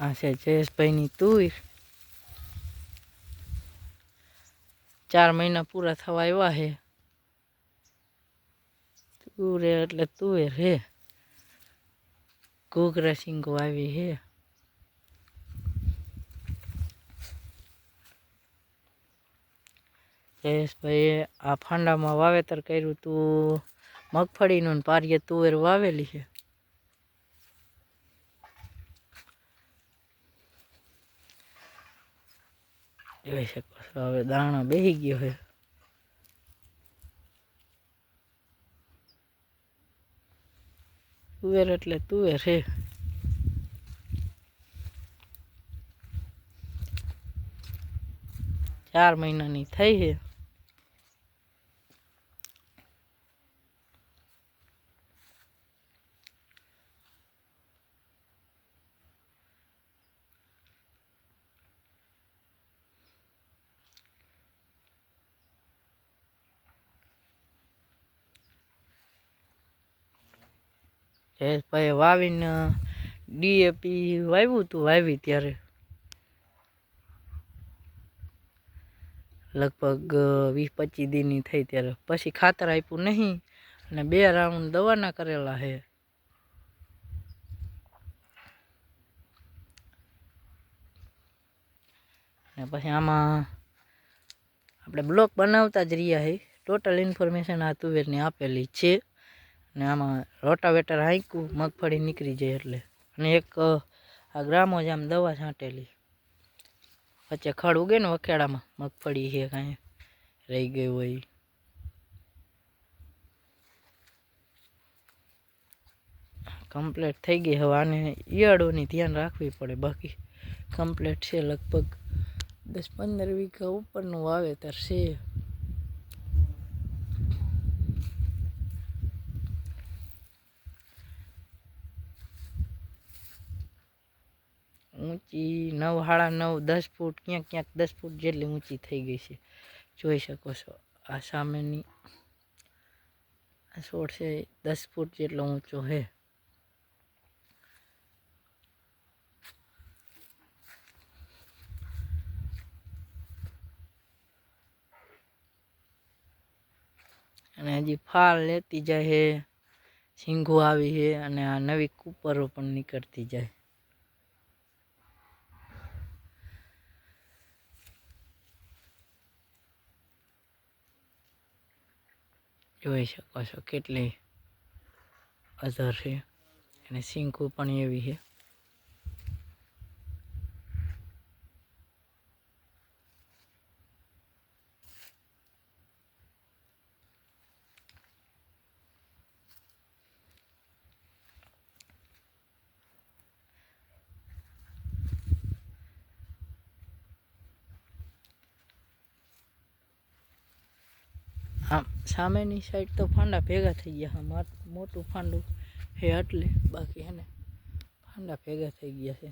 આ છે જયેશભાઈની તુવેર 4 મહિના પૂરા થવા આવ્યા છે. તુવેર એટલે તુવેર હે, ઘૂઘરા સિંગો આવી હે. જયેશભાઈએ આ ફાંડામાં વાવેતર કર્યું તું મગફળીનું ને પારીએ તુવેર વાવેલી છે. જોઈ શકો છો હવે દાણા બેસી ગયો છે. તુવેર એટલે તુવેર છે. ચાર મહિનાની થઈ છે. જયેશભાઈ વાવીને ડીએપી વાવ્યું હતું, વાવી ત્યારે લગભગ 20-25 દીની થઈ ત્યારે પછી ખાતર આપ્યું નહીં અને 2 રાઉન્ડ દવાના કરેલા છે. અને પછી આમાં આપણે બ્લોક બનાવતા જ રહ્યા છે. ટોટલ ઇન્ફોર્મેશન આ તુવેરની આપેલી છે. અને આમાં રોટાવેટર હાંક્યું મગફળી નીકળી જાય એટલે. અને એક આ ગ્રામોજામ દવા છાંટેલી. વચ્ચે ખડ ઉગે ને વખેડામાં મગફળી છે કાંઈ રહી ગઈ હોય. કમ્પ્લીટ થઈ ગઈ. હવે આને ઈયળોની ધ્યાન રાખવી પડે, બાકી કમ્પ્લીટ છે. લગભગ 10-15 વીઘા ઉપરનું વાવેતર છે. ઊંચી 9, 9.5, 10 ફૂટ, ક્યાંક ક્યાંક 10 ફૂટ જેટલી ઊંચી થઈ ગઈ છે. જોઈ શકો છો આ સામેની આ છોડ છે 10 ફૂટ જેટલો ઊંચો છે. અને હજી ફાલ લેતી જાય છે, સિંગો આવી છે અને આ નવી કુપરો પણ નીકળતી જાય. જોઈ શકો છો કેટલી અધર છે અને સિંગો પણ એવી છે. આમ સામેની સાઈડ તો ફાંડા ભેગા થઈ ગયા. મોટું ફાંડું છે એટલે બાકી હે ને ફાંડા ભેગા થઈ ગયા છે.